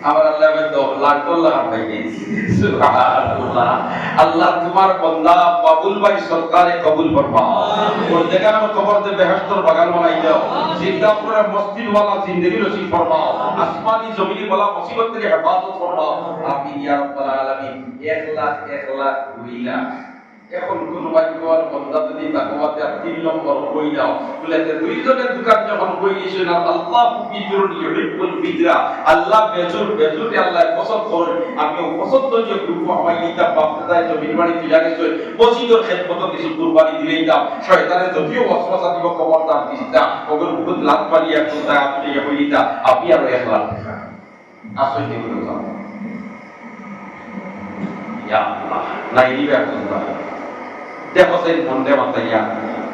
আমার আল্লাহ তো লাখ লাখ পাই গেছি সুবহানাল্লাহ। আল্লাহ তোমার বান্দা বাবুল ভাই সরকারে কবুল ফরমাও। ওর জায়গা খবর দে বেহেশতের বাগান বানাই দাও। জিন্দা করে মসজিদ ওয়ালা জিন্দেগি নসিব ফরমাও। আসমানি জমিনি ওয়ালা মুসিবত থেকে হেফাজত ফরমাও। আমিন ইয়া রাব্বাল আলামিন। 1 লাখ 1 লাখ 2 লাখ এখন কোন বাড়িওয়ার বন্ধা যদি তাকওয়াতে আর 3 নম্বর কই দাও বলে যে দুইজনের দোকান যখন কই দিছেন আল্লাহ বিজরুল ইউহিব্বুল বিজরা আল্লাহ বেজুরে আল্লাহ পছন্দ করে আমিও পছন্দ যে গ্রুপ আমায় নিতা বাপদায় জমির বাড়ি তুই গেছে মসজিদের খেদমত কিছু কুরবানি দিলেই দাও শয়তানের যদিও ওয়াসওয়াসা দিব খবরদার দিস না ওগর বহুত লাত পালিয়া কোথা আপনি হইতা আপনি আর 1 লাখ টাকা আসলে দিবেন না ইয়া আল্লাহ নাই দিবে কোথা দেখো সেই মনটা মাতাইয়া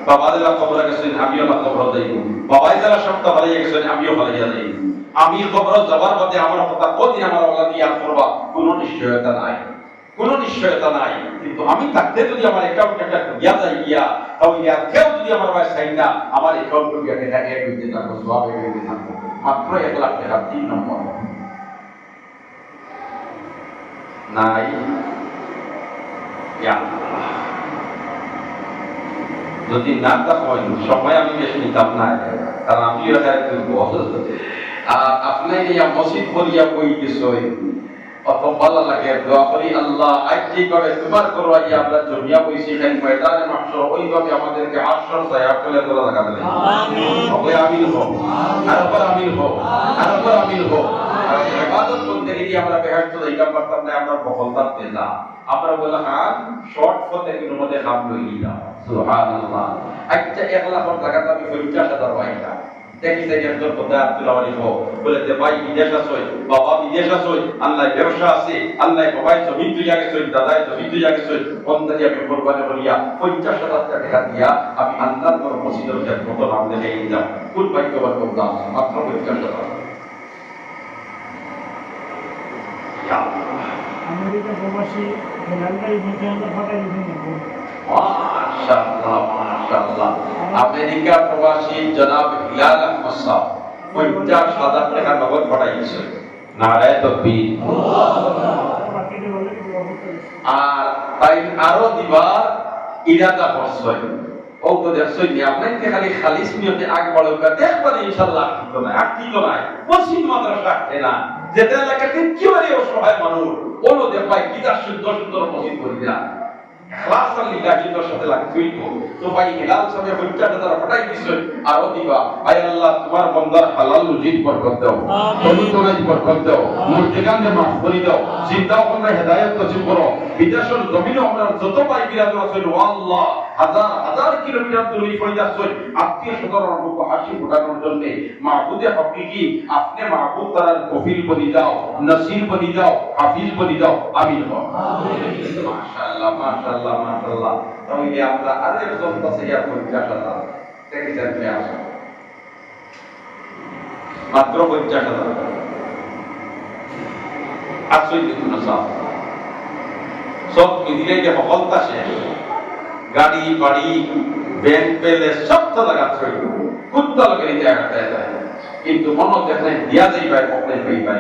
বাবা দিলা কবর গেছেন আমিও না কবর যাইব বাবাই যারা সপ্তাহ হারিয়ে গেছেন আমিও হারিয়ে যাইব আমি কবর যাবার পথে আমার কথা কতদিন আমার আল্লাহ দিয়া করবা কোনো নিশ্চয়তা নাই কোনো নিশ্চয়তা নাই কিন্তু আমি থাকতে যদি আমার অ্যাকাউন্ট একটা গিয়া যায় গিয়া তাহলে আর কেউ যদি আমার ভাই চাই না আমার অ্যাকাউন্ট গিয়া দেখা এক হইতে থাকবো সব এক হইতে থাকবো মাত্র 1 লাখ টাকা 3 নম্বর নাই ইয়া যদি না হয় সময় আমি বেশি নিতাম না কারণ আমিও এখানে দুর্বল আর আপনি এই মসজিদ বলিয়া বই বিষয় অত ভালো লাগে দোয়া করি আল্লাহ আজ যেভাবে তোমার করবাই আমরা জমিয়া বইছি এখানে ময়দানে মাহশর ওইভাবে আমাদেরকে আসর ছায়া ফেলে ধরে লাগাতে আমিন হবে আমিন হোক আর উপর আমিন হোক আর উপর আমিন হোক আর ইবাদত করতে গিয়ে আমরা বেহেশত যাইতে পারতাম না আমরা সফলতা পেলাম আমরা বললাম হ্যাঁ শর্ট ফতে কিন্তু মধ্যে কাম লই দাও সুবহানাল্লাহ আচ্ছা 1 লাখ টাকা আমি 50,000 পাইলা দেখি যে একজন কথা আব্দুল আলী হো বলে যে ভাই বিদেশ আছে বাবা বিদেশ আছে আল্লাহ ব্যবসা আছে আল্লাহ বাবাই জমি তুই আগে চল দাদাই জমি তুই আগে চল বন্দারি আমি কুরবানি করিয়া 50,000 টাকা দিয়া আমি আল্লাহর পর মসজিদের খেদমত নাম দেখে দিলাম কুরবানি করার কথা মাত্র 50,000 ইয়া আমেরিকা প্রবাসী হেলালদাই বিজ্ঞানটা ফাটাই দিয়েছেন মাশাআল্লাহ মাশাআল্লাহ আমেরিকা প্রবাসী জনাব হিলাল আহমদ সাহেব 50,000 টাকা নগদ পাঠাইছে নারায়ে তাকবীর আর তাই আরো দিবার ইরাদা করছে ও তো দেখছই নি আপনাকে খালি খালিস নিয়তে আগ বড়কা দেখবেন ইনশাআল্লাহ তো না আর কি তো নাই মসজিদ মাদ্রাসা না যেটা এলাকাতে কিবারে অসহায় মানুষ ওলো দেখবাই কিটা সুন্দর সুন্দর মসজিদ করিয়া খালাস লিল্লাহি তোর সাথে লাগবেই তো ভাই হিলাল সাহেব 50,000 পাঠাই দিছে আর দিবা আয় আল্লাহ তোমার বান্দার হালাল রুজি বরকত দাও আমিন তোরাই বরকত দাও মুরজিগানকে maaf করে দাও চিন্তা ভাবনা হেদায়েত নসিব করো বিদেশের জমিনে আমরা যত ভাই বিরাদর আছেন ও আল্লাহ হাজার হাজার কিলোমিটার দূরে পয়দা আছেন আত্মীয় স্বজনের মুখ হাসি ফোটানোর জন্য মাহবুবে হকিকি আপনি মাহবুব তার কফিল বনি দাও নসির বনি দাও হাফিজ বনি দাও আমিন মাশাআল্লাহ মাশাআল্লাহ মাশাআল্লাহ তাহলে আমরা আরেকজন কাছে ইয়া 50,000 দেখি যাচ্ছে আসো মাত্র 50,000 আসলে দিন না সব মিলিয়ে যে হলতা শেষ গাড়ি বাড়ি ব্যাংক পেলে সব তো লাগাচ্ছে কুত্তা লাগে জায়গাটা যায় কিন্তু মনে দেখলে দিয়া যাইবা কখনো পাইবা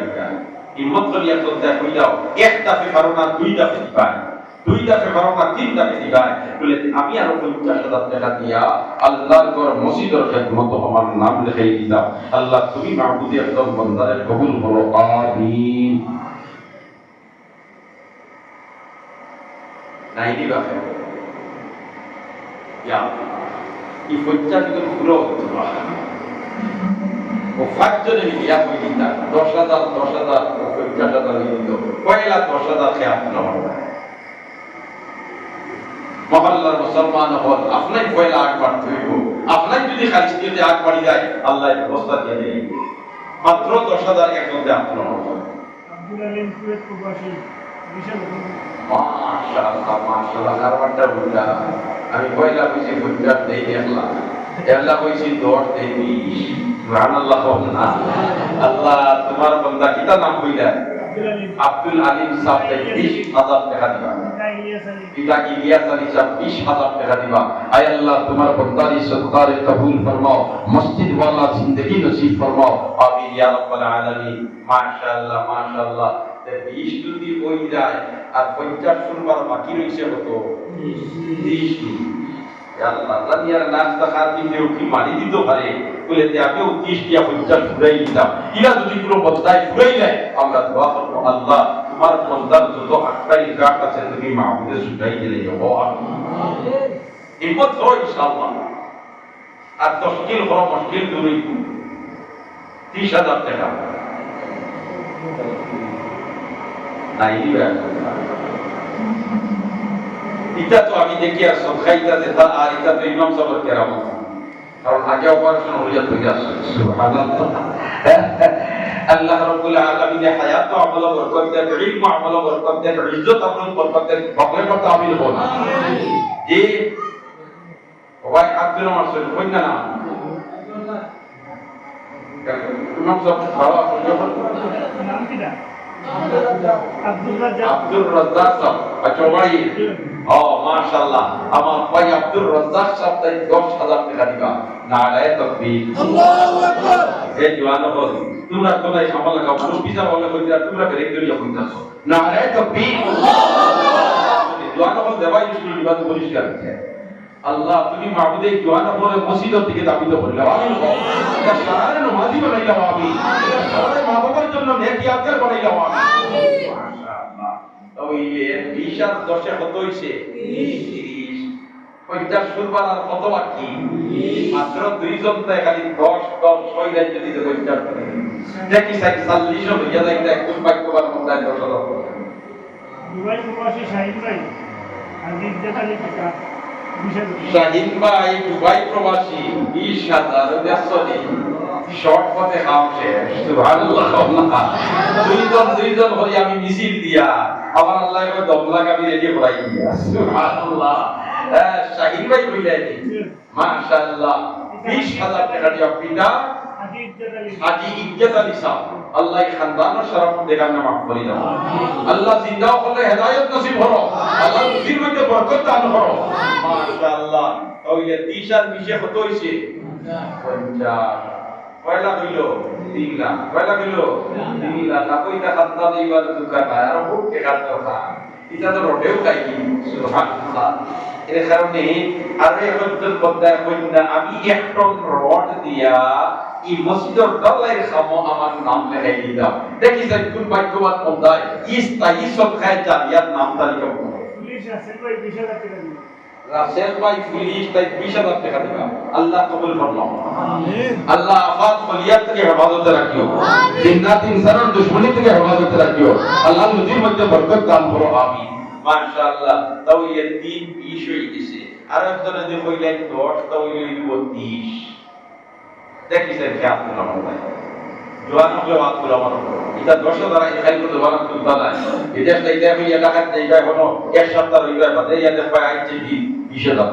হিম্মত করিয়া চলতে কইলাও একটা পেপারও না দুইটা পেপার দুইটা পেপারও না তিনটা পেপার বলে আমি আরো 50,000 টাকা দিয়া আল্লাহর ঘর মসজিদের খেদমত আমার নাম লিখাই দিলাম আল্লাহ তুমি মাহবুবে একদম বান্দারে কবুল করো আমিন নাই দিবা ইয়া এই 50,000 পুরো হতো ও ফাজরে মিলিয়া কই দিতা 10,000 50,000 দিত পয়লা 10,000 কে আপনা মহল্লার মুসলমান হল আপনি পয়লা আগ বাড়তে হইব আপনি যদি খালিস দিতে আগ বাড়ি যায় আল্লাহ ব্যবস্থা দিয়ে দেয় মাত্র 10,000 এর মধ্যে আপনা আব্দুল আলিম কুয়েত প্রবাসী বিশাল মাশাআল্লাহ মাশাআল্লাহ কারবারটা বুঝা আমি পয়লা বুঝি বুঝা দেই দেখলাম আল্লাহ কইছি 10 দেই 20 সুবহানাল্লাহ না আল্লাহ তোমার বান্দা কিটা নাম কইলা আব্দুল আলিম সাহেব 20,000 টাকা দিবা পিতা ইলিয়াস আলী সাহেব 20,000 টাকা দিবা আয় আল্লাহ তোমার বান্দার সদকারে কবুল ফরমাও মসজিদ ওয়ালা জিন্দেগি নসিব ফরমাও আমিন ইয়া রাব্বাল আলামিন। মাশাআল্লাহ মাশাআল্লাহ। 20 যদি হই যায় আর 50 শুনবার বাকি রইছে কত? 30 টি। ইয়া আল্লাহ, জানিয়ার নাস্তা খার দিতে কি মারি দিত পারে বলে যে আমিও 30 টিয়া 50 ফুরাই দিতাম। ইলা যদি কোনো বদলায় ফুরাই যায় আমরা দোয়া করব, আল্লাহ তোমার বন্দার যত আটকাই গাট আছে তুমি মাহবুবে সুটাই দিলে যাও। আমিন। হিম্মত করো ইনশাআল্লাহ। আর তশকিল করো, মুশকিল দূরই 30,000 টাকা নাই দিবে। এটা তো আমি দেখি আর সবখাইটা যেটা আর এটা তো ইমাম সাহেবের কেরামত, কারণ আগে অপারেশন হইয়া থেকে আসছে। সুবহানাল্লাহ। আল্লাহ রাব্বুল আলামিন হায়াত ও আমল বরকত দেন, ইলম ও আমল বরকত দেন, ইজ্জত আমল বরকত দেন, বকলে কথা আমিন হন। জি ভাই আব্দুল মাসুদ কই না ইমাম সাহেব ভালো আছেন? নাম কি না? আব্দুর রাজ্জাক সাহেব। আচ্ছা ভাই, ও মাশাআল্লাহ, আমার ভাই আব্দুর রাজ্জাক সাহেব তাই 10,000 টাকা দিবা। নারায়ে তাকবীর, আল্লাহু আকবার। এই জওয়ানো বল তোমরা তো নাই সামাল লাগাও, পিছা বলে কইরা তোমরা ব্রেক করিয়া কইতাছো নারায়ে তাকবীর, আল্লাহু আকবার। জওয়ানো বল দেবাই শুরু দিবাদ পরিষ্কার আছে। আল্লাহ তুমি মাহবুবে জওয়ানো বলে মসজিদের দিকে দাবিত করলে আমিন। এটা সারা নামাজি বানাইলা আমিন। এটা সারা মা বাবার জন্য নেকি আজকাল বানাইলা আমিন। মাশাআল্লাহ। ওইলে 20 আর 10 কত হইছে? 30। 50 শুরবার আর কত বাকি? মাত্র 2 জন তাই খালি 10 10 6 লাইন যদি 50 করে দেখি 40 জন হইয়া যাইতা একদম বাক্যবান মধ্যে 10,000 করে। দুবাই প্রবাসী শাহিন ভাই আগে ইজ্জত আলী টাকা শাহিন ভাই দুবাই প্রবাসী 20,000 ব্যস্তনি শর্ট পথে খাম শেষ। সুবহানাল্লাহ। দুই জন হই আমি মিছিল দিয়া আমার আল্লাহ এর দমলা আমি রেডি করাই দিয়া। সুবহানাল্লাহ। শাহিন ভাই কইলেনি মাশাআল্লাহ 20,000 টাকা দিয়া পিতা হাজী ইজ্জত আলী সাহেব আল্লাহ খানদানের শরফ দেখার নাম করি দাও। আল্লাহ জিন্দা করলে হেদায়েত নসিব করো, আল্লাহ রুজির মধ্যে বরকত দান করো। মাশাআল্লাহ। ওইলে 30 আর 20 কত হইছে? 50। কয়লা হইল? 3 লাখ। কয়লা হইল? 3 লাখ। কইটা খাতা দিবার দোকান আর বুকে খাতা খা এটা তো রোডেও খাই। সুবহানাল্লাহ। এর কারণে আরে একজন বন্দা কইনা আমি এক টন রড দিয়া এই মসজিদের দলের খামো আমার নাম লেখাই দিলাম। দেখি যে কোন ভাগ্যবান বন্দা ইস্তাই সব খায় জারিয়াত নাম তালিকা করে। পুলিশ আছে ভাই 20,000 টাকা দিবে। রাসেল ভাই পুলিশ তাই 20,000 টাকা দিবা। আল্লাহ কবুল ফরমাও। আমিন। আল্লাহ আফাত ফলিয়াত থেকে হেফাজতে রাখিও। জিন্নাত ইনসানের দুশমনি থেকে হেফাজতে রাখিও। আল্লাহ নদীর মধ্যে বরকত দান করো। আমিন। মাশাআল্লাহ। তাও এই 3 20 হই গেছে। আর একজনে যে কইলেন 10 তাও এই 30। দেখি স্যার কি আপনারা বলেন। জওয়ান হলে ওয়াকুল আমার এটা 10,000 এখানে তো জওয়ান তুলতা না। এটা চাইতে আমি এটা কাট দেইবা হলো এক সপ্তাহ রইবা বাদে ইয়াতে পাই আইছে 20,000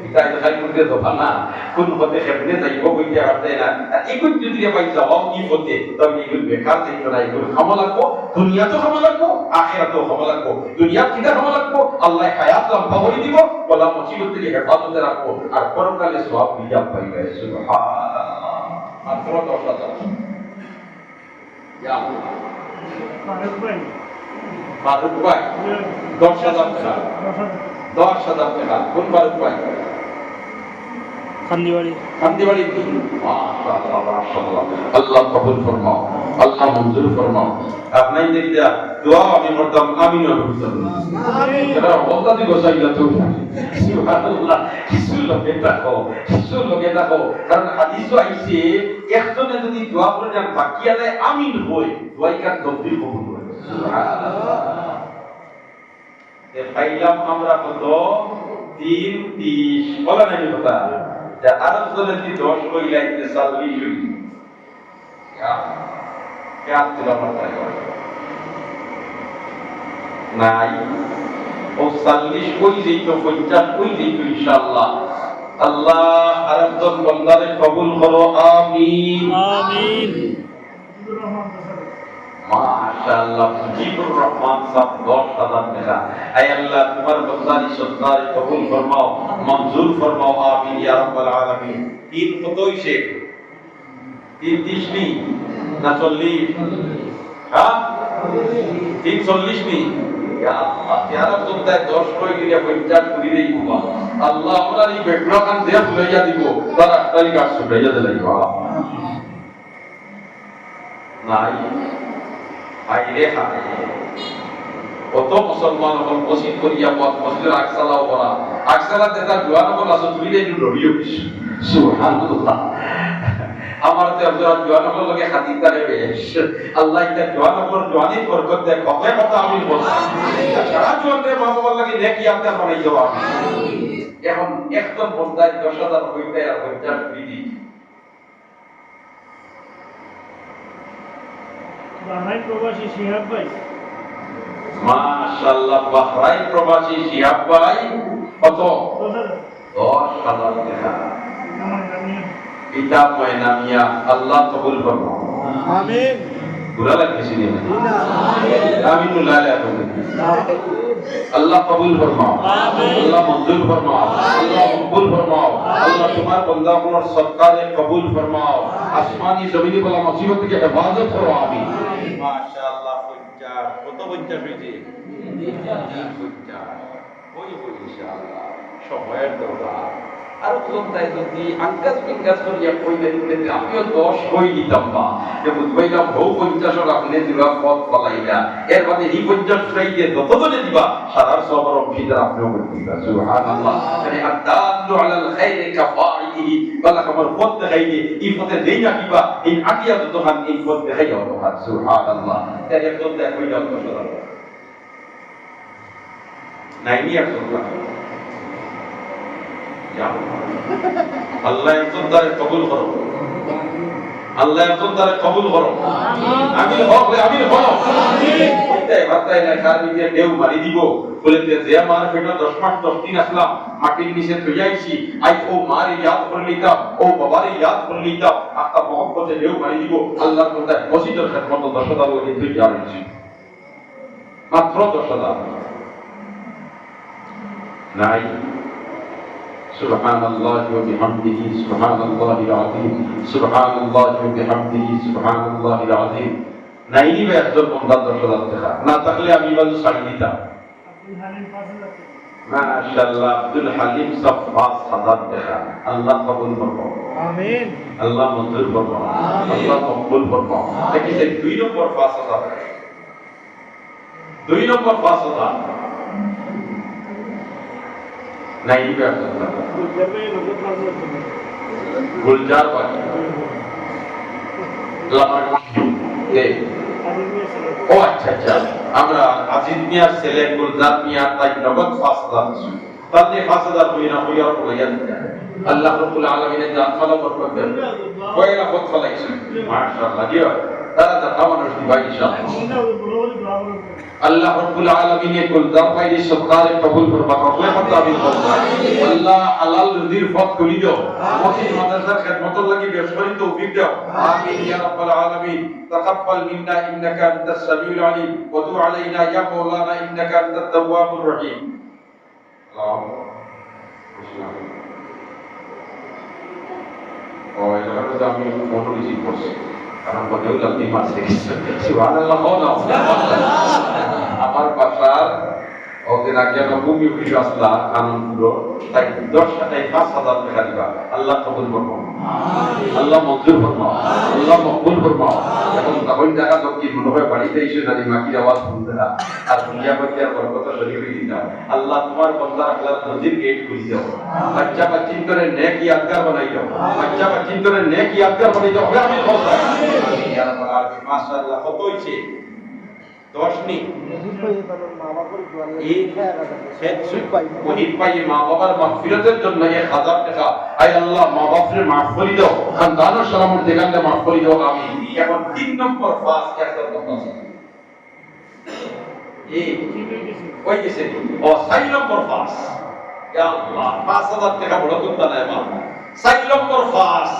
এটা এটা খালি করতে তো না কোন পথে খেপনে যাইব কইতে পারতে না। এগুলো যদি পাই যাও কি পথে তবে এগুলো বেকার যাইত না। এগুলো খামা লাগবো, দুনিয়া তো খামা লাগবো, আখিরাত তো খামা লাগবো। দুনিয়া কিটা খামা লাগবো, আল্লাহ হায়াত লম্বা করে দিব, বলা মুসিবত থেকে হেফাজতে রাখবো আর পরকালে সওয়াব দিয়া পাইবে। সুবহানাল্লাহ। মাত্র 10,000। ফারুক ভাই ফারুক ভাই 10,000 টাকা। 10,000 টাকা। কোন ফারুক ভাই? খান্দিবাড়ি। খান্দিবাড়ি কি? মাশাআল্লাহ মাশাআল্লাহ। আল্লাহ কবুল ফরমাও, আল্লাহ মঞ্জুর ফরমাও। আপনি দেখতে দোয়া আমি করতাম আমিন করতাম। আমিন। এটা বলতা দি গোসাইলা তো। সুবহানাল্লাহ। কিছু লোকে দেখো কারণ হাদিসও আইছে একজনে যদি দোয়া করে যান বাকি আলে আমিন হয় দোয়াই কার তকদির কবুল হয়। সুবহানাল্লাহ। পাইলাম আমরা কত? 3-30 বলা নাই কথা যে আরব জনে যদি 10 কইলাইতে 40 হই क्या तुला बताय নাই ও 40 কই যাইতো 50 কই যাইতো ইনশাআল্লাহ। আল্লাহ আরব জন বন্দারে কবুল করো। আমিন আমিন। মাশাআল্লাহ। মুজিবুর রহমান সাহেব 10,000 টাকা। আয় আল্লাহ তোমার বন্দারি সত্তারে কবুল ফরমাও, মঞ্জুর ফরমাও। আমিন ইয়া রাব্বাল আলামিন। 3 কত হইছে? 30 নি না 40? হ্যাঁ 340 নি আল্লাহ আমরা এই বেগুলা খান দেয়া লইয়া দিব তার আটটারি কাজ ছুটাইয়া দিলাই নাই আইরে হায় কত মুসলমান হল মসজিদ করিয়া পথ মসজিদের আকসালাও করা আকসালা দেতা জোয়ান হল আসো তুই একটু ডরিও কিছু সুবহানাল্লাহ আমার তো একজন জোয়ান হল লগে হাদিসটারে বেশ আল্লাহ এটা জোয়ান হল জোয়ানি বরকত দেয় কবে কথা আমি বলছি সারা জোয়ানরে মা বাবার লাগি নেকি আপনার বানাই দেওয়া এখন একদম বন্দায় 10,000 হইতে আর 50 বিধি বাংলায় প্রবাসী শিহাব ভাই মাশাআল্লাহ বাহরাইন প্রবাসী শিহাব ভাই কত 10,000 টাকা কিতাব ময়না মিয়া আল্লাহ কবুল করুন আমিন বুরা লাগছে নি আমিন লালা আল্লাহ কবুল ফরমাও আল্লাহ মঞ্জুর ফরমাও আল্লাহ কবুল ফরমাও আল্লাহ তোমার বান্দাগুলোর সদকারে কবুল ফরমাও আসমানি জমিনি বলা মুসিবত থেকে হেফাজত করো আমিন মাশাআল্লাহ 50 কত 50 হইছে 50 ওই ইনশাআল্লাহ সময়ের দরকার আর কোনটাই যদি আঙ্কাজ বিঙ্কাজ করিয়া কইলে দিতে আমিও 10 কই দিতাম না যে বুঝবাইলাম বউ 50 আপনি দিবা পথ পালাইলা এর বাদে এই 50 চাই দিয়ে ততজনে দিবা সারার সবর অংশীদার আপনিও করতেবা সুবহানাল্লাহ মানে আদাল্লু আলাল খাইরি কাফাইহি বলা খবর পথ দেখাইলে এই পথে দেই না দিবা এই আকিয়া তো হান এই পথ দেখাইয়া তো হান সুবহানাল্লাহ তাই একদম দেখ কইলা তো সদা নাই নি একদম আল্লাহ একজনদারে কবুল করো আল্লাহ একজনদারে কবুল করো আমিন হক আমিন হক আমিন ওইটাই ভাতাই না কার নিচে দেও মারি দিব বলে যে আমার পেটে 10 মাস 10 দিন আসলাম মাটির নিচে থই আইছি আই ও মারি ইয়াদ করে লইতাম ও বাবারে ইয়াদ করে লইতাম আত্মা মহব্বতে দেও মারি দিব আল্লাহর কথা মসজিদের খেদমত 10,000 ওই তুই জানিস মাত্র 10,000 নাই سبحان الله وبحمده سبحان الله العظيم سبحان الله وبحمده سبحان الله العظيم নাইনি বে একজন বন্দা 10,000 টাকা না থাকলে আমি বল ছাড়ি দিতাম মাশাআল্লাহ আব্দুল হালিম সব 5,000 টাকা আল্লাহ কবুল করুন আমিন আল্লাহ মঞ্জুর করুন আল্লাহ কবুল করুন দেখি 2 নম্বর 5,000 2 নম্বর 5,000 নাই বে একজন গুলজার ভাই লামার কে ও আচ্ছা আচ্ছা আমরা আজিজ মিয়ার ছেলে গুলজার মিয়া তাই নগদ 5,000 তাহলে 5,000 হইনা হইয়া হইয়া আল্লাহ রাব্বুল আলামিনের জাতমালা বরকত দেন কয়রা কত ফলাইছে মাশাআল্লাহ জিও তারা তা খাওয়ানোর দিবা ইনশাআল্লাহ আল্লাহ রাব্বুল আলামিনের গুলজার ভাইয়ের সদকারে কবুল ফরমা কবুল আমিন আল্লাহ হালাল রিজির পথ খুলি দাও মসজিদ মাদ্রাসার খিদমতের লাগি ব্যবসায়ী তৌফিক দাও আমিন ইয়া রাব্বাল আলামিন তাকাব্বাল মিন্না ইন্নাকা আনতাস সামিউল আলিম ওয়া তু আলাইনা ইয়া মাওলানা ইন্নাকা আনতাত তাওয়াবুর রহিম ওই জায়গাটা আমি ফটো রিসিভ করছি কারণ বলেও লাগি মাসে সুবহানাল্লাহ আমার বাসার ওদের আগে ভূমি অফিস আসলা আনন্দ তাই 5,000 টাকা দিবা আল্লাহ কবুল করুন আল্লাহ মঞ্জুর করুন আল্লাহ মকবুল করুন এখন তখন জায়গা দক্ষিণ মনে হয় বাড়িতে এসে জানি মাকির আওয়াজ শুনতে না আর দুনিয়া বাচ্চার বরকত শরীর হয়ে দিন আল্লাহ তোমার বন্দা আল্লাহ নজির গেট খুলে দাও বাচ্চা বাচ্চিন করে নেক ইয়াদগার বানাই দাও বাচ্চা বাচ্চিন করে নেক ইয়াদগার বানাই দাও আমি বলছি ইয়া রাব্বাল আলামিন মাশাআল্লাহ কত হইছে 10 নি মা বাবার মাগফিরাতের জন্য 1,000 টাকা আয় আল্লাহ মা বাপরে মাফ করে দাও খানদানের সালামত দেখালে মাফ করে দাও আমি এখন 3 নম্বর ফাস একটা কথা এই ওই গেছে ও 4 নম্বর ফাস ইয়া আল্লাহ 5,000 টাকা বড় কথা না মা 4 নম্বর ফাস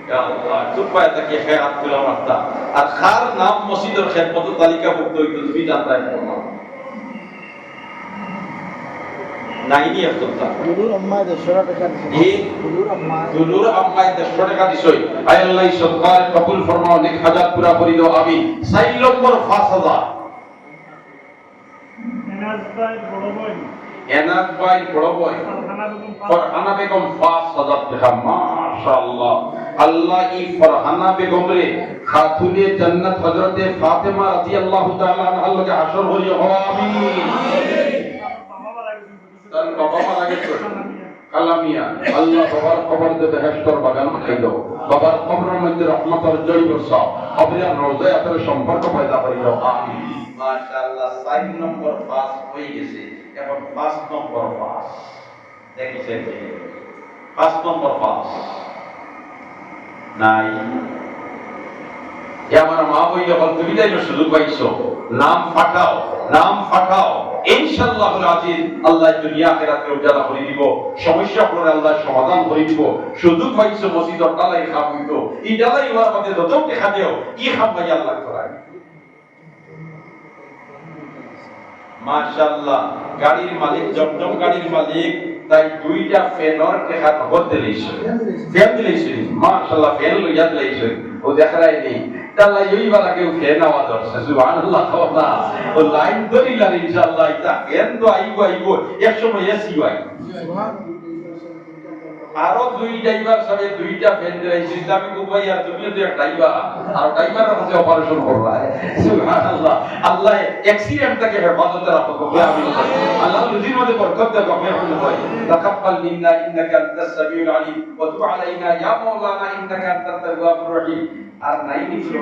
ইয়া আল্লাহ সুবহানাহু তাকে খেয়াত করে রাখতা আর খার নাম মসজিদের খেদমতের তালিকাভুক্ত হইতো তুমি জানতাই না নাইনি একদমটা দুলুর আম্মায় 150 টাকা দিছে এই দুলুর দুলুর আম্মায় আম্মায় 150 টাকা দিছই আয় আল্লাহ সরকার কবুল ফরমাও নেক হাজাত পুরা করি দাও আমিন 4 নম্বর 5000 এনাজ ভাই বড় ভাই এনাদ ভাই বড় ভাই ফারহানা বেগম ফরহানা বেগম 5000 টাকা মাশাআল্লাহ আল্লাহ এই ফরহানা বেগম রে খাতুনে জান্নাত হযরতে ফাতেমা রাদিয়াল্লাহু তাআলা আনহার লগে হাসর হইও আমিন বাবা মারা গেছেন তার বাবা মারা গেছে কালামিয়া আল্লাহ বাবার কবর দে বেহেশতর বাগান খাই দাও বাবার কবরের মধ্যে রহমতের জয় বর্ষাও কবরের রওজায় আপনার সম্পর্ক পয়দা করে দাও আমিন মাশাআল্লাহ 4 নম্বর পাস হয়ে গেছে এখন 5 নম্বর পাস দেখিছেন কি 5 নম্বর পাস নাই এ আমার মা বই যখন তুমি তাই সুযোগ পাইছো নাম ফাটাও ইনশাআল্লাহুল আজিজ আল্লাহ দুনিয়া আখিরাতে উজালা করে দিব সমস্যা হলে আল্লাহ সমাধান করে দিব সুযোগ পাইছো মসজিদের ডালাই খাম হইতো এই ডালাই হওয়ার মধ্যে যত দেখা দেও কি খাম ভাই আল্লাহ করায় মাশাআল্লাহ গাড়ির মালিক জমজম গাড়ির মালিক তাই দুইটা ফ্যানর দেখা নগদ দিলেছে ফ্যান দিলেছে মাশাআল্লাহ ফ্যান লইয়া দিলেছে ও দেখাই নেই তাহলে এইবার আগে ফ্যান আওয়াজ হচ্ছে সুবহানাল্লাহ না ও লাইন ধরিলার ইনশাআল্লাহ এটা ফ্যান তো আইবো এক সময় এসি হয় আরো দুই ড্রাইভার সবে দুইটা ফ্যান দিয়েছে আমি কই আর তুমি তো এক ড্রাইভার আর ড্রাইভারের কাছে অপারেশন করলা সুবহানাল্লাহ আল্লাহ অ্যাক্সিডেন্ট থেকে হেফাজতে রাখো কবে আমি আল্লাহ রুজির মধ্যে বরকত দাও কবে হল হয় তাকাব্বাল মিন্না ইন্নাকা আনতাস সামিউল আলিম ওয়া তুব আলাইনা ইয়া মাওলানা ইন্নাকা আনতাত তাওয়াবুর রহিম আর নাই নিছিল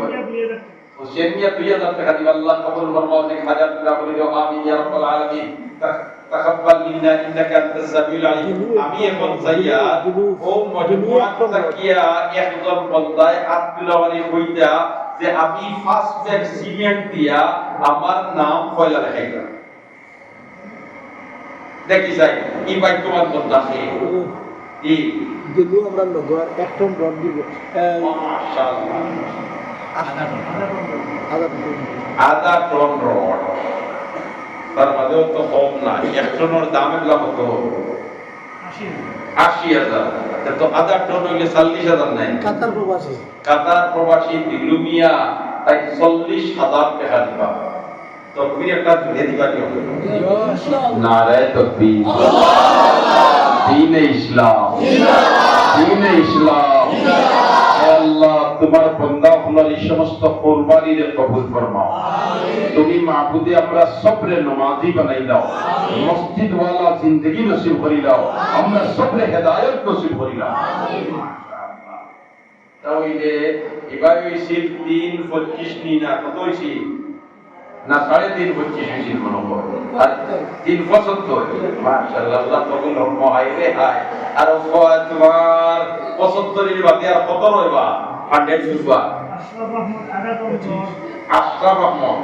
হোসেন মিয়া 2000 টাকা দিবা আল্লাহ কবুল ফরমাও নেক হাজাত পুরা করে দাও আমিন ইয়া রাব্বাল আলামিন তাকাব্বাল মিন্না ইন্নাকা আনতাস সামিউল আলিম আমি এখন যাইয়া ও মজমুআত তাকিয়া একজন বন্দায় আব্দুল্লাহওয়ালি কইতা যে আমি ফার্স্ট ব্যাগ সিমেন্ট দিয়া আমার নাম কয়লা লেখাইলাম দেখি যাই এই ভাই তোমার বন্দা কে এই দিলু আমরা লগর 1 টন রড দিব মাশাআল্লাহ আদা টন রড তার মধ্যেও তো কম না এক টনের দাম এগুলা কত ৮০,০০০ তো আধা টন হইলে ৪০,০০০ নাই কাতার প্রবাসী দিলুমিয়া তাই ৪০,০০০ টাকা দিবা তো তুমি একটা ধরে দিবা কি হবে নারে তাকবীর দ্বীনে ইসলাম আল্লাহ তোমার বান্দা হলার এই সমস্ত কুরবানির কবুল ফরমাও তুমি মাবুদে আমরা সবরে নামাজি বানাই দাও মসজিদ ওয়ালা জিন্দেগি নসিব করি দাও আমরা সবরে হেদায়েত নসিব করি দাও মাশাআল্লাহ তাহলে এবারে হইছে 3:25 নি না কত হইছে না 3:25 হইছে মনে হয় আর 3:75 মাশাআল্লাহ আল্লাহ কবুল ফরমাও আইরে হায় আর তোমার 75 এর বাদে আর কত রইবা 100 দিবা আশরাফ আহমদ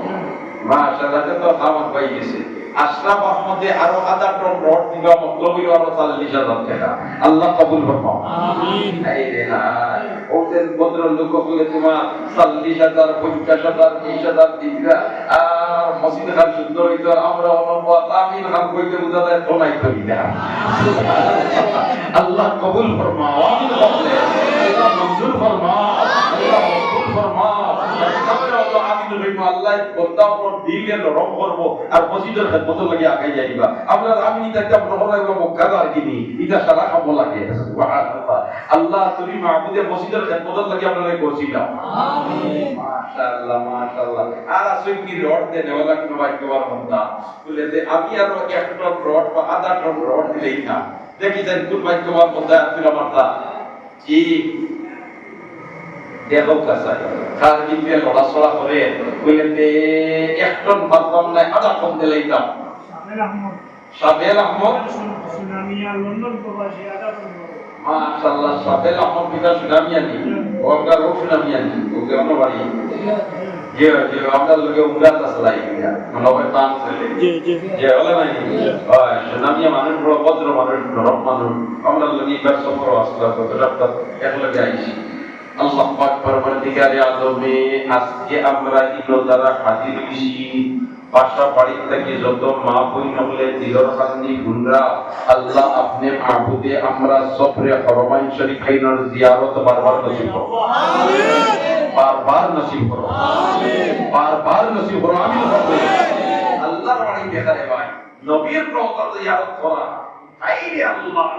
মাশাআল্লাহ তো খাওয়ান পাই গেছে আশরাফ আহমদে আরো আধা টন রড দিবা মতলব হইলো আরো 40,০০০ টাকা আল্লাহ কবুল ফরমাও আমিন এই রে না ওদের ভদ্র লোক বলে তোমার 40,০০০ 50,০০০ 30,০০০ দিবা আর মসজিদ খান সুন্দর হইতো আমরা অনুবাদ আমিন খান কইতে বুঝা যায় তোলাই করি না আল্লাহ কবুল ফরমাও আমিন বলে আল্লাহ মঞ্জুর ফরমাও আল্লাহ কবুল ফরমাও আল্লাহ বন্দা উপর দিলের রং করব আর মসজিদের খেদমত লাগি আগাই যাইবা আমরা আমি একটা প্রহরা এবং মক্কাদার কিনি এটা সারা খাবো লাগে সুবহানাল্লাহ আল্লাহ তুমি মাহবুবে মসজিদের খেদমত লাগি আপনারা করছিলাম আমিন মাশাআল্লাহ আর আসুন কি রড দেনে ওলা কোন ভাগ্যবান বান্দা বলে যে আমি আর এক টন রড বা আধা টন রড দিলেই না দেখি যান কোন ভাগ্যবান বান্দা আপনি আমারটা জি দেখো কাসাই খার দিতে লড়াছড়া করে কইলেতে এক টন পারতাম না আধা টন দিলাইতাম সাবেল আহমদ সুনামিয়া লন্ডন প্রবাসী আধা টন মাশাআল্লাহ সাবেল আহমদ বিদা সুনামিয়া নি ও আমরা রোজ সুনামিয়া নি ওকে আমরা বাড়ি যে আমরা লগে উমরাত আসলাই মানে ওই পাঁচ ছেলে যে হলো না হয় সুনামিয়া মানুষ বড় ভদ্র মানুষ নরম মানুষ আমরা লগে বার সফর আসলা কত রাত এক লগে আইছি আল্লাহ পাক পরবর্তীকারে আদমে আজকে আমরা ইনো দ্বারা হাজির হইছি বাসা বাড়ি থেকে যত মা বই নহলে দিলর কান্দি গুনরা আল্লাহ আপনি মাহবুদে আমরা সফরে হরমাইন শরীফাইনের জিয়ারত বারবার নসিব করো বারবার নসিব করো বারবার নসিব করো আমিন আল্লাহর বাড়ি দেখারে ভাই নবীর রওজা জিয়ারত করা আইরে আল্লাহ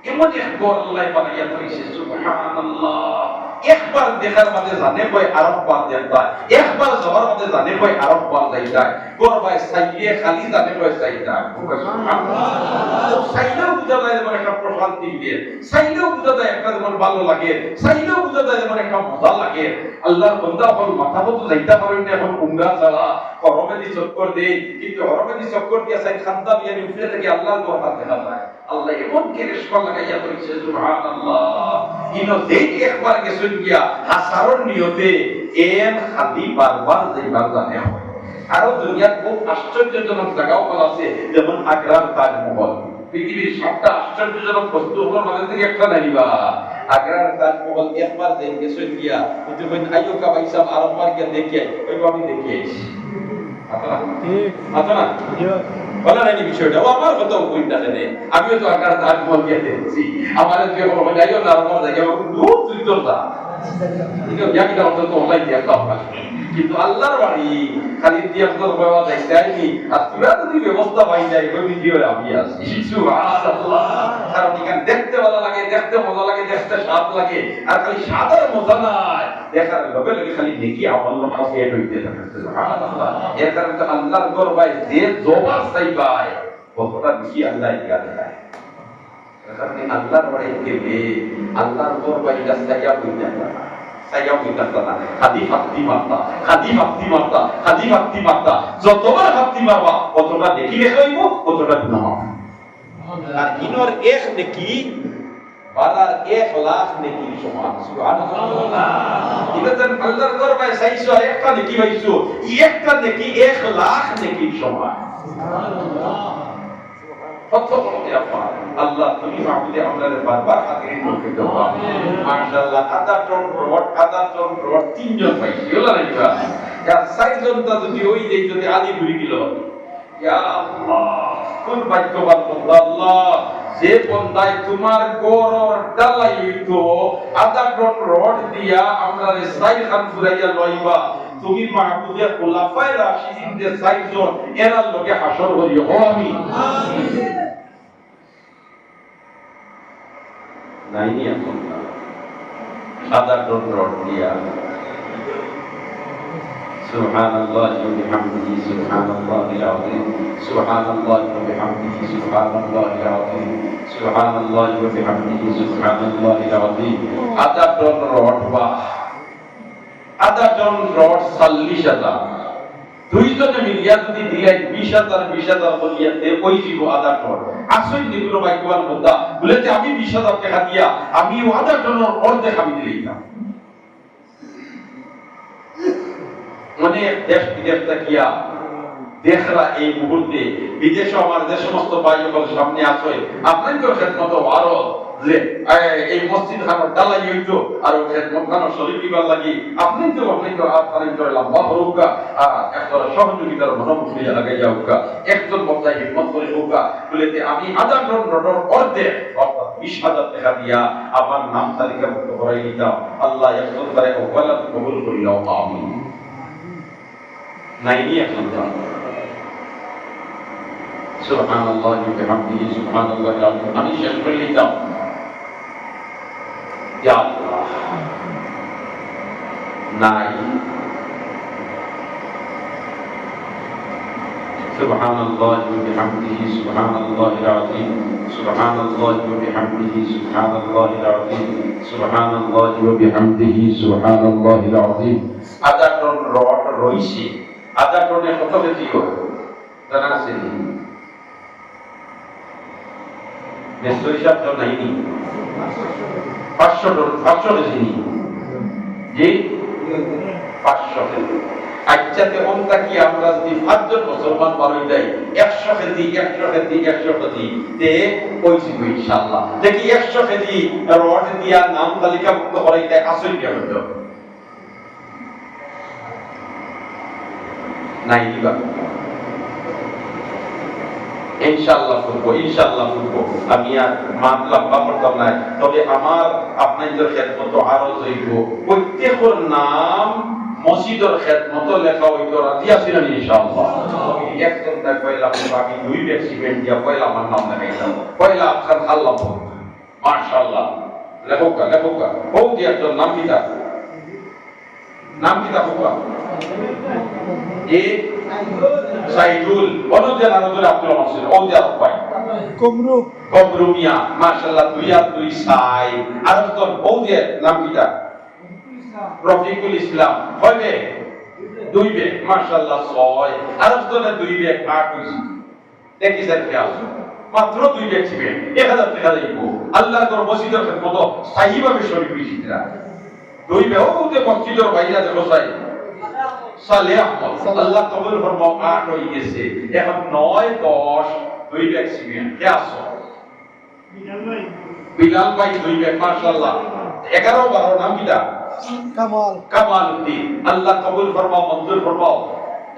এমন একবার আল্লাহ বানাইয়া দিয়েছে সুবহানাল্লাহ একবার দেখার মাঝে জানে কই আরব বার দেখতা একবার যাওয়ার মাঝে জানে কই আরব বার যাইতা গরবাই সাইয়ে খালি জানে কই সাইতা সুবহানাল্লাহ সাইলেও বুঝা যায় যেমন একটা প্রশান্তি দিয়ে সাইলেও বুঝা যায় একটা যেমন ভালো লাগে সাইলেও বুঝা যায় যেমন একটা মজা লাগে আল্লাহর বান্দা এখন মাথা মতো যাইতা পারেন না এখন উমরা ছাড়া হরমে দি চক্কর দেই কিন্তু হরমে দি চক্কর দিয়া সাই খান্দা বিয়া উঠে থেকে আল্লাহর দরবার দেখা যায় আল্লাহ এমন কেরেশমা লাগাইয়া কইছে সুবহানাল্লাহ ইনো দেই একবার গেছুন গিয়া হাসারর নিয়তে এন খালি বারবার যাইবার জানে হয় আর দুনিয়ার খুব আশ্চর্যজনক জায়গাও আছে যেমন আগ্রার তাজমহল পৃথিবীর সবটা আশ্চর্যজনক বস্তুগুলোর মধ্যে থেকে একটা নাইবা আগ্রার তাজমহল একবার দেই গেছুন গিয়া কিন্তু কই আইয়ো কা ভাই সাহেব আরববার গিয়া দেখি ওই আমি দেখি আইছি আচ্ছা না বলা নাকি বিষয়টা ও আমার কথা কইতা জানে আমিও তো আকার তাজমহল গিয়ে দেখছি আমারে যে কোনো যাইও না আমার জায়গা দূর তুই তোর যা ঠিক আছে ইয়াকি দাও তো অনলাইন দিয়া দাও কিন্তু আল্লাহর বাড়ি খালি দিয়া তো বাবা দেখতে আইনি আর তুই যদি ব্যবস্থা পাই যাই ওই ভিডিও আমি আছি সুবহানাল্লাহ কারণ এখানে দেখতে ভালো লাগে দেখতে মজা লাগে দেখতে স্বাদ লাগে আর খালি স্বাদের মজা নাই দেখার লগে লগে খালি নেকি আল্লাহ কাছে এড হইতে থাকে সুবহানাল্লাহ এর কারণে তো আল্লাহর দরবারে যে জবাব চাইবাই কতটা বেশি আল্লাহ দিয়া দেয় কারণ আল্লাহর বাড়ি গেলে আল্লাহর দরবারে চাইয়া হইতে থাকে সাইয়া হইতা না খাদি ফাক্তি মারতা যতবার ফাক্তি মারবা কতটা দেখি দেখাইব কতটা গুনাহ আর ইনর এক নেকি বারার 1 লাখ নেকি সমান সুবহানাল্লাহ ইবেন আল্লাহর দরবারে চাইছো একটা নেকি পাইছো একটা নেকি 1 লাখ নেকি সমান সুবহানাল্লাহ কত বড় ব্যাপার আল্লাহ তুমি মাহবুবে আমাদের বারবার খাতির করতে দাও মাশাআল্লাহ আদা টন রড তিনজন পাইছি হলো না কি ভাই যা সাইজনটা যদি ওই দেই যদি আদি ঘুরি গেল ইয়া আল্লাহ কোন ভাগ্যবান বান্দা আল্লাহ যে বন্দায় তোমার গরর ডালাই হইতো আদা টন রড দিয়া আমরা সাইল খান ফুরাইয়া লইবা তুমি মাহবুবে খোলাফায়ে রাশিদিনদের সাইজন এরার লগে হাসর করিও আমিন নাইনি এখন আদা টন রড দিয়া সুবহানাল্লাহি ওয়া বিহামদিহি সুবহানাল্লাহিল আযীম সুবহানাল্লাহি ওয়া বিহামদিহি সুবহানাল্লাহিল আযীম সুবহানাল্লাহি ওয়া বিহামদিহি সুবহানাল্লাহিল আযীম আদা টন রড বা আদা টন রড 40000 দুইজনে মিলিয়া যদি দিলাই 20000 বলিয়াতে ওই জীব আদা টন আসল নিগুলো ভাগ্যবান বান্দা বলেতে আমি 20000 টাকা দিয়া আমি আদা টনের অর্ধেক আমি দিলাম অনেক দেশ বিদেশ থাকিয়া দেখরা এই মুহূর্তে বিদেশে আমার যে সমস্ত ভাইসকল সামনে আছে আপনাদের খেদমত আরো যে এই মসজিদ খানার ডালাই হইতো আর খেদমত খানার শরীফ দিবার লাগি আপনি তো আপনার লম্বা হরুকা আর একটা সহযোগিতার মনোমুখী লাগাইয়া হোকা একজন বক্তায় হিম্মত করে হোকা বলেতে আমি আধা টন রডর অর্ধেক অর্থাৎ 20000 টাকা দিয়া আমার নাম তালিকাভুক্ত করাই দিতাম আল্লাহ একজন করে ওয়ালাদ কবুল করিলাও আমিন নাইনি এখন সুবহানাল্লাহি ওয়া বিহামদিহি সুবহানাল্লাহিল আযীম আমি শেষ করে নিতাম ইয়া আল্লাহ নাই সুবহানাল্লাহি ওয়া বিহামদিহি সুবহানাল্লাহিল আযীম সুবহানাল্লাহি ওয়া বিহামদিহি সুবহানাল্লাহিল আযীম সুবহানাল্লাহি ওয়া বিহামদিহি সুবহানাল্লাহিল আযীম আদা টন রড রইছে আদা টনে কত কেজি হয় জানা আছে নিশ্চয়ই সব তো নাইনি 500 কেজি জি 500 কেজি বাচ্চাতে অন্তা কি আমরা যদি 5 জন মুসলমান বারোই যাই 100 কেজি তে কইছি ইনশাআল্লাহ দেখি 100 কেজি রড দিয়া নাম তালিকাভুক্ত করাইতে আসই কি হতো নাই দিবা ইনশাআল্লাহ ফুরবো আমি আর মাতলাম বা করতাম না তবে আমার আপনাদের খেদমত আরো হইব প্রত্যেকের নাম মসজিদের খেদমত লেখা হইতো রাজি আছেন ইনশাআল্লাহ একজন তাই পয়লা আমি 2 ব্যাগ সিমেন্ট দিয়া পয়লা আমার নাম লেখাইলাম পয়লা আফসার আল্লাহ মাশাআল্লাহ লেখোকা ও দিয়া তোর নাম কিটা হোকা সাইদুল অনুজন আরজুল আব্দুল মাসুদ ও দিয়া পাই কমরু মিয়া মাশাআল্লাহ 2 আর 2 সাই আরজন ও দিয়া নাম কিটা রফিকুল ইসলাম হবে 2 বে মাশাআল্লাহ 6 আরজনে 2 বে পাক হইছে দেখি স্যার কি আছে মাত্র 2 বে ছিবে 1000 টাকা দিব আল্লাহর ঘর মসজিদের খেদমত সাহিভাবে শরীক হইছিরা 2 বে ও যে মসজিদের বাইরে দেখো সাই সালেহ আহমদ আল্লাহ কবুল ফরমাও 8 হয়ে গেছে এখন 9 10 2 ব্যাগ সিমেন্ট কে আসো বিলাল ভাই 2 ব্যাগ মাশাআল্লাহ 11 12 নাম কিটা কামাল উদ্দিন আল্লাহ কবুল ফরমাও মঞ্জুর ফরমাও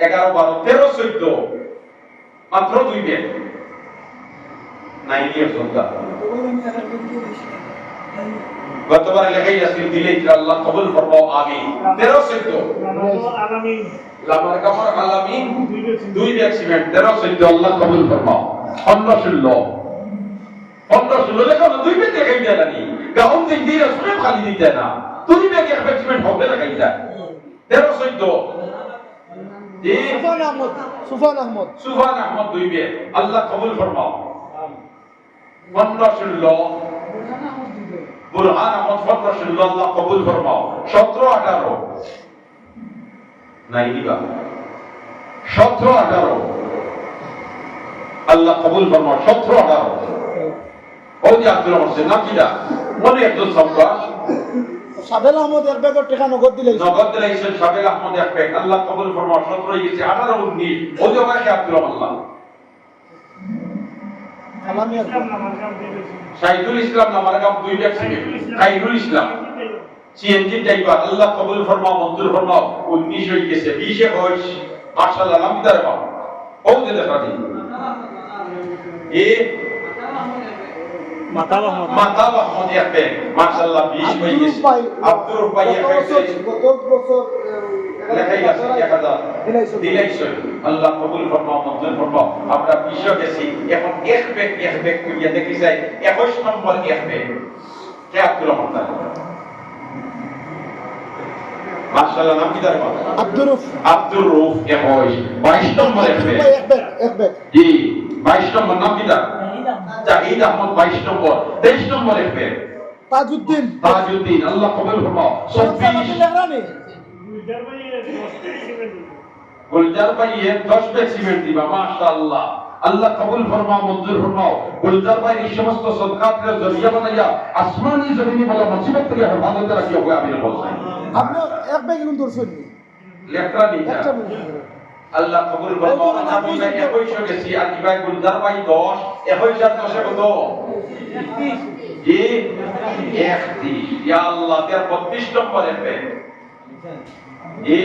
11 12 13 14 মাত্র 2 ব্যাগ নাই নিয়ে সন্তান গতবার লেখাই আসিল দিলে আল্লাহ কবুল ফরমাও আমিন 13 14 আলামিন লামার কামার আলামিন 2 ব্যাগ সিমেন্ট 13 14 আল্লাহ কবুল ফরমাও 15 লেখা 2 ব্যাগ দেখাই দেয় না গাউন দিন দিয়ে সব খালি দিতে না 2 ব্যাগ এক ব্যাগ সিমেন্ট হবে না কাইটা 13 14 সুফান আহমদ 2 ব্যাগ আল্লাহ কবুল ফরমাও 15 16 বুরহান আহমদ 15 16 আল্লাহ কবুল ফরমাও 17 18 নাই দিবা 17 18 আল্লাহ কবুল ফরমাও 17 18 ও যে আব্দুল হোসেন নাম কিটা মনে একজন সংখ্যা সাবেল আহমদ এর ব্যাগর টাকা নগদ দিলাইছেন সাবেল আহমদ এক ব্যাগ আল্লাহ কবুল ফরমাও 17 গেছে 18 19 ও যে ভাই আব্দুল আল্লাহ সাইদুল ইসলাম নামার কাম 2 ব্যাগ সিমেন্ট খাইরুল ইসলাম সিএনজি ড্রাইভার আল্লাহ কবুল ফরমাও মঞ্জুর ফরমাও 19 হয়ে গেছে 20 এ হইছ মাশাআল্লাহ নাম কিটা বাবা ও যে দেখা দি এ মাতা আহমদ এক ব্যাগ মাশাআল্লাহ 20 হয়ে গেছে আব্দুর ভাই এক ব্যাগ গত বছর লেখাই আছে 1000 দিলাইছো আল্লাহ কবুল ফরমাও মঞ্জুর ফরমাও আমরা 20 গেছি এখন এক ব্যাগ কইয়া দেখি যাই 21 নম্বর এক ব্যাগ কে আব্দুল রহমান মাশাআল্লাহ নাম কি তার বাবা আব্দুর রউফ 22 নম্বর এক ব্যাগ জি 22 নম্বর নাম কি তার জাহিদ আহমদ 22 নম্বর 23 নম্বর এক ব্যাগ তাজউদ্দিন আল্লাহ কবুল ফরমাও 24 গুলজার ভাই 10 ব্যাগ সিমেন্ট দিবা মাশাআল্লাহ আল্লাহ কবুল ফরমাও মঞ্জুর ফরমাও গুলজার ভাই এই সমস্ত সদকাতের জরিয়া বানাইয়া আসমানি জমিনি বলা মুসিবত থেকে হেফাজত রাখিও হয় আমি বলছি আপনি এক ব্যাগ কিন্তু দর্শন লেখরা দিতা আল্লাহ কবুল ফরমাও আমি ভাই 21 গেছি আর ভাই গুলজার ভাই 10 21 আর 10 কত 31 জি 31 ইয়া আল্লাহ 32 নম্বর এবে জি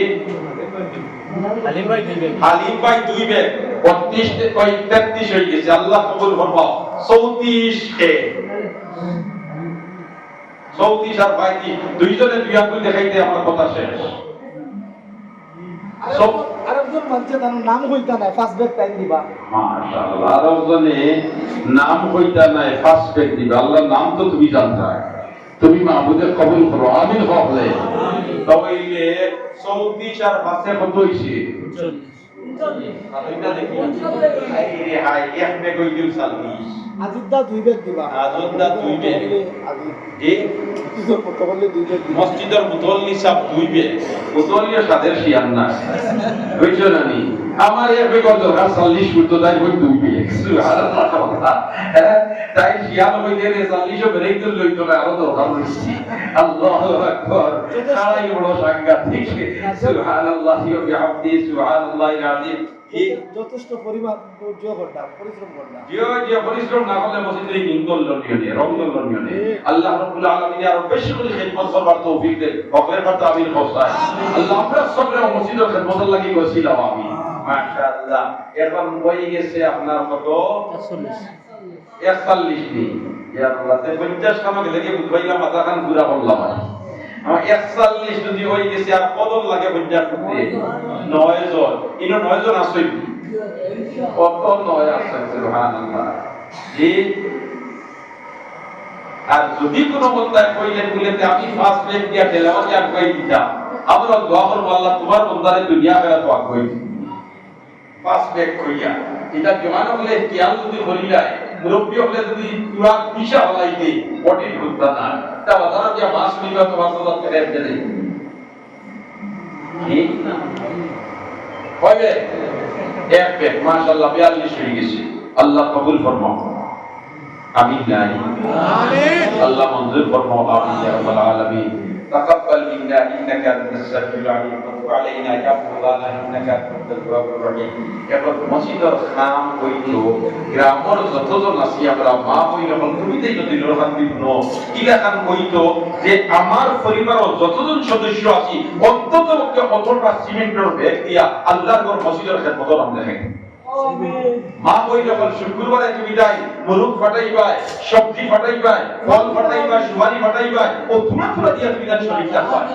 হালিম ভাই 2 ব্যাগ 32 কই 33 হয়ে গেছে আল্লাহ কবুল ফরমাও 34 কে 34 আর 32 দুইজনে দুই আঙ্গুল দেখাইতে আমার কথা শেষ সব আরেকজন মানছে তার নাম হইতা না ফার্স্ট ব্যাগ টাইম দিবা মাশাআল্লাহ আরেকজনে নাম হইতা না ফার্স্ট ব্যাগ দিবা আল্লাহর নাম তো তুমি জানতা তুমি মাহবুবের কবুল করো আমিন হলে তাইলে 34 আর 5 কত হইছে 39 দেখি হাই রে হাই এক ব্যাগ হই দিল 40 আজিদা 2 ব্যাগ দিবা আজিদা 2 ব্যাগ। আজিদ এই তোর প্রটোকলে 2 ব্যাগ দিবা মসজিদের বোতল নিসাব 2 ব্যাগ। বোতল নিয়ে সাদের শিয়ান না বুঝছো না নি আমার এক ব্যাগ দরকার 40 ফুট তাই ওই 2 ব্যাগ সুবহানাল্লাহ। তাই শিয়ান হইতে 40 ব্যাগ তো লইতো না আরো দরকার হইছে। আল্লাহু আকবার। তাই বড় সাংঘাতিক সুবহানাল্লাহ ওয়া বিহামদি সুবহানাল্লাহিল আযীম। যথেষ্ট পরিমাণ পরিশ্রম করলাম যে পরিশ্রম না করলে মসজিদে নিন্দল লনিয়নে রংদল লনিয়নে আল্লাহ রাব্বুল আলামিন আরো বেশি করে খিদমত করবার তৌফিক দেন বকরের কথা আমিন হোসায় আল্লাহ আমরা সবরে মসজিদের খিদমত লাগি কইছিলাম আমি মাশাআল্লাহ। এখন হয়ে গেছে আপনার কত 41 দিন ইয়া আল্লাহ তে 50 কামা লাগে বুঝবাইলা মাথা খান পুরা বললাম আমার 41 যদি হয়ে গেছে আর কদম লাগে 50 করতে 9 জন ইনো 9 জন আছে কত 9 আছে সুবহানাল্লাহ। জি আর যদি কোনো বন্দায় কইলেন বলেতে আমি ফার্স্ট পেজ দিয়া তেলাওয়াত আর কই দিতাম আমরা দোয়া করব আল্লাহ তোমার বন্দারে দুনিয়া মেরা তো কই ফার্স্ট পেজ কইয়া এটা জমান হলে কিয়াল যদি করিলাই মুরব্বি হলে যদি পুরা পিছা হলাই দেই বডি ঢুকতা না তা বাজার দিয়া মাছ নিবা তোমার সাথে করে দেই ঠিক না কইবে এক পেট মাশাআল্লাহ 42 হয়ে গেছে আল্লাহ কবুল ফরমাও আমিন নাই আমিন আল্লাহ মঞ্জুর ফরমাও আমিন ইয়া রাব্বাল আলামিন تقبل منا انك انت السميع العليم وتب علينا يا مولانا انك انت التواب الرحيم এবার মসজিদের খাম হইতো গ্রামের যতজন আছি আমরা মা হইলে তুমি দেই যদি রহান দিন ইলা খান হইতো যে আমার পরিবারের যতজন সদস্য আছি অন্তত পক্ষে 18টা সিমেন্টের ব্যাগ দিয়া আল্লাহর ঘর মসজিদের খেদমত আমরা দেখাই মা কই যখন শুক্রবারে তুমি যাই মুরুখ ফাটাইবাই সবজি ফাটাইবাই ফল ফাটাইবাই সুপারি ফাটাইবাই ও তুলা তুলা দিয়া তুমি জান শরীরটা পায়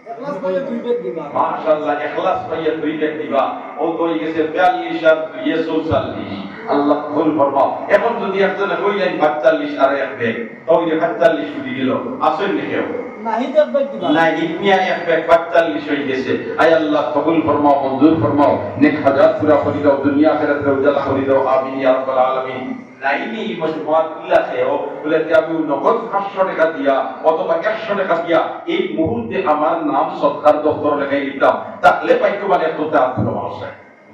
ইখলাস পাইয়া 2 ব্যাগ দিবা মাশাআল্লাহ ইখলাস পাইয়া 2 ব্যাগ দিবা ও কই গেছে 42 আর 240 আল্লাহ কবুল ফরমাও। এখন যদি একজন কইলেন 45 আর এক ব্যাগ তাহলে 45 শুধু গেল আসল লিখেও নাহি এক ব্যাগ দিবা না ইতনিয়া এক ব্যাগ 45 হয়ে গেছে। আয় আল্লাহ কবুল ফরমাও মঞ্জুর ফরমাও নেক হাজাত পুরা করে দাও দুনিয়া আখিরাতে উজালা করে দাও আমিন ইয়া রাব্বাল আলামিন। নাইনি মজমুআত ইল্লাহেও বলে আমি নগদ 500 টাকা দিয়া অথবা 100 টাকা দিয়া এই মুহূর্তে আমার নাম সরকার দপ্তর লাগাই দিতাম তাহলে পাইতো মানে এত তাড়াতাড়ি আছে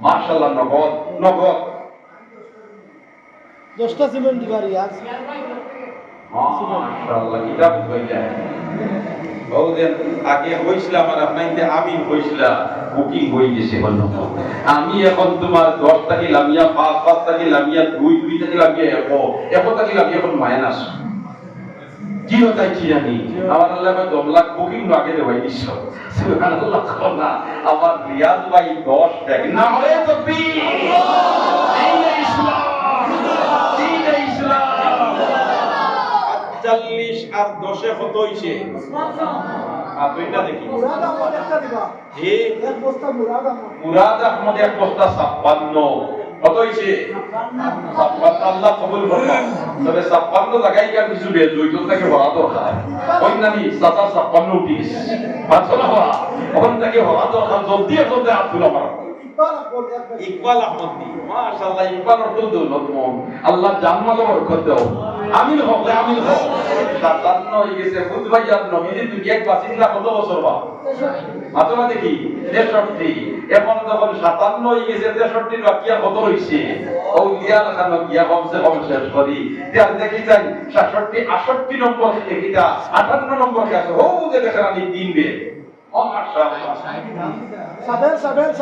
মাশাআল্লাহ নগদ নগদ 10টা সিমেন্ট দিবা রিয়াজ মাশাআল্লাহ কিতাব কইলা বহুদিন আগে হইছিলাম আর আপনাইতে আমি হইছিলাম বুকিং হই গেছে হলো আমি এখন তোমার 10 টাকা লামিয়া 5 টাকা লামিয়া 2 টাকা লামিয়া এখন টাকা লামিয়া এখন মাইনাস কি হতাই কি জানি আমার আল্লাহ ভাই 10 লাখ বুকিং আগে দেওয়াই দিছ সুবহানাল্লাহ না আমার রিয়াজ ভাই 10 টাকা না হয় তো পি এই ইসলাম এই ইসলাম 40 আর 10 কত হইছে আপনিটা দেখি মুরাদ আহমদ একটা দিবা জি এক বস্তা মুরাদ আহমদ এক বস্তা 56 কত হইছে 56 আল্লাহ কবুল করুন। তবে 56 জায়গায় কি কিছু বেজুইতো থেকে হওয়া দরকার ওই নানি 57 উঠি গেছে পাঁচলা হওয়া ওখান থেকে হওয়া দরকার জলদি জলদি আব্দুল আমার ইকবাল আহমদ দি মাশাআল্লাহ ইকবাল তো দৌলত মন আল্লাহ জান্নাত বরকত দাও আমিন হোক আমিন হোক 57 হয়ে গেছে বুধ ভাই আর নবীজি তুমি এক বাসিন্দা কত বছর বা মাত্রা দেখি 63 এখন যখন 57 হয়ে গেছে 63 বাকি আর কত হইছে ও ইয়ার খান গিয়া কমসে কম শেষ করি তার দেখি যাই 66 68 নম্বর দেখিটা 58 নম্বর কে আছে ও যে দেখানি তিন বে ও মাশাআল্লাহ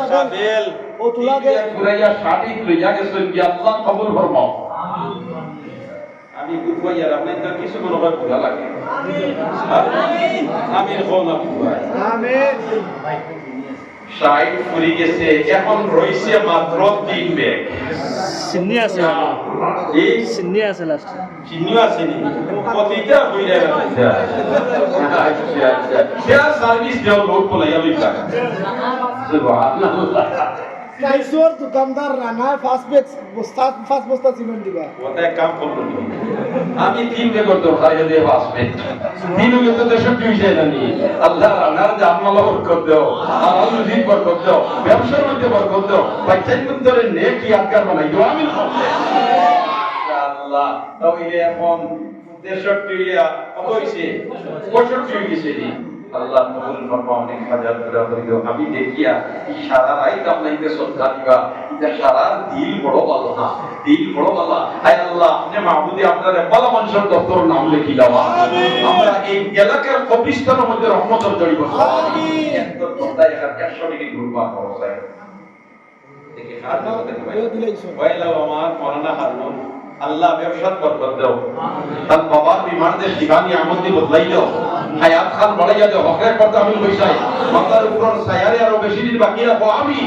সাবেল ও তুলা গে পুরাইয়া 60 লইয়া গেছেন কি আল্লাহ কবুল ফরমাও আমি বুঝবাই আর আপনি তো কিছু মনে হয় ভুলা লাগে আমিন আমিন কোন আমিন সাইড ফুরি গেছে এখন রইছে মাত্র 3 ব্যাগ সিন্নি আছে এই সিন্নি আছে লাস্ট চিনিও আছে নি প্রতিটা হইরা গেছে আচ্ছা আচ্ছা শেয়ার সার্ভিস দেও লোক বলাই আমি টাকা সুবহানাল্লাহ কাইসোর দোকানদার রানা ফার্স্ট বস্তা সিমেন্ট দিবা ওটা কাম করব আমি 3 ব্যাগ করতে খাইয়ে দিয়ে বাসবে 3 ব্যাগ তো 63 হইছে জানি আল্লাহ রানার জান্নাত বরকত দাও আর আল্লাহ রিজিক বরকত দাও ব্যবসার মধ্যে বরকত দাও বাচ্চাদের ভিতরে নেক ইয়াদগার বানাই দাও আমিন মাশাআল্লাহ তাহলে এখন 63 ইয়া কত হইছে 65 হয়ে গেছে নি আল্লাহ কবুল ফরমাও অনেক হাজার করে করিও আমি দেখিয়া সারা রাত আপনাকে শ্রদ্ধা দিবা এটা সারা দিল বড় ভালো না দিল বড় ভালো হায় আল্লাহ আপনি মাহবুদে আপনারে ভালো মানুষের দপ্তর নাম লিখি দাও আমরা এই এলাকার কবরস্থানের মধ্যে রহমতের জড়িত আমিন এত কথা এখানে 100 টাকা ঘুরবা করছাই দেখি হাত দিতে ওয়াইলাও আমার মরানা হারুন আল্লাহ ব্যবসাত বরকত দাও তার বাবার বিমারদের জীবনী আমন্দি বদলাই দাও হায়াত খান বড়াইয়া দাও হকের পর্দা আমি বইসাই মাথার উপর সায়ারে আরো বেশি দিন বাকি রাখো আমি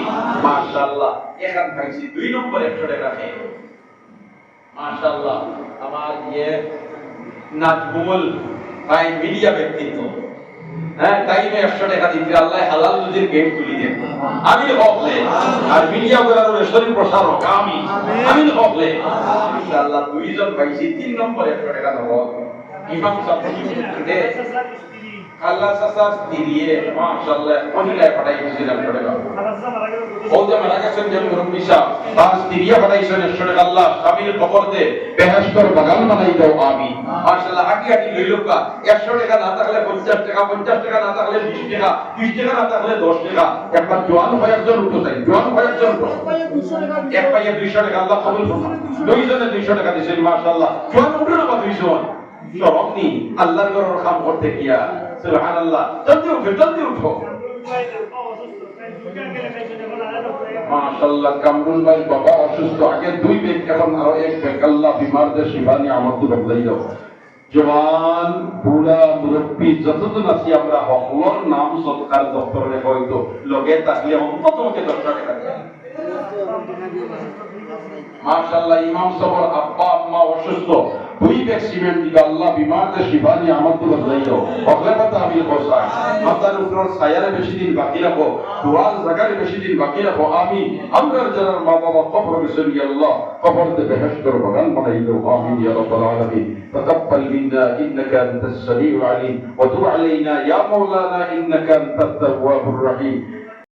মাশাআল্লাহ এখান পাইছি 2 নম্বর 100 টাকা খেয়ে মাশাআল্লাহ আমার ইয়ে নাজমুল ভাই মিডিয়া ব্যক্তিত্ব হ্যাঁ টাইমে 100 টাকা দিতে আল্লাহ হালাল রুজির গেট খুলি দেন আমিন হকলে আর মিডিয়া করার শরীর প্রসারক আমি আমিন হকলে ইনশাআল্লাহ দুইজন পাইছি 3 নম্বর 100 টাকা দেব ইমাম সাহেব কি আল্লাহ সাসাস দিয়ে মাশাআল্লাহ অনিলাই পাঠাই দিয়েছিলাম 100 টাকা ও যে মারা গেছেন যে মুরব্বি সাহেব তার স্ত্রীয়া পাঠাইছেন 100 টাকা আল্লাহ স্বামীর কবর দে বেহেশতের বাগান বানাই দাও আমিন মাশাআল্লাহ আগে আগে লইলকা 100 টাকা না থাকলে 50 টাকা 50 টাকা না থাকলে 20 টাকা 20 টাকা না থাকলে 10 টাকা একবার জোয়ান হয়ে একজন উঠো তাই জোয়ান হয়ে একজন উঠো এক পাইয়ে 200 টাকা আল্লাহ কবুল করুন দুইজনে 200 টাকা দিয়েছেন মাশাআল্লাহ জোয়ান উঠো না 200 সরবনি আল্লাহর ঘরের কাম করতে গিয়া সুবহানাল্লাহ জলদি উঠো মাশাআল্লাহ কামরুল ভাই বাবা অসুস্থ আগে 2 বেগ এখন আরো 1 বেগ আল্লাহ বিমারদের শিফানি আমতু বদলাই দাও জওয়ান বুড়া মুরব্বি যতজন আছি আমরা সকলের নাম সৎকার দপ্তরে হয়তো লগে থাকলে অন্তত তোমাকে 10 টাকা দেয় মাশাআল্লাহ ইমাম সাহেবের আব্বা আম্মা অসুস্থ 2 বেগ সিমেন্ট দিবা আল্লাহ বিমারদের শিফানি আমতু বদলাই দাও অগলেবা তামিল কোসা মাতার উপর সায়ারে বেশি দিন বাকি রাখো দুয়ার জায়গায় বেশি দিন বাকি রাখো আমিন আমরার যারা মা বাবা কবর গেছেন ইয়া আল্লাহ কবরতে বেহেশতের বাগান বানাই দাও আমিন ইয়া রাব্বাল আলামিন تقبل منا انك انت السميع العليم وتب علينا يا مولانا انك انت التواب الرحيم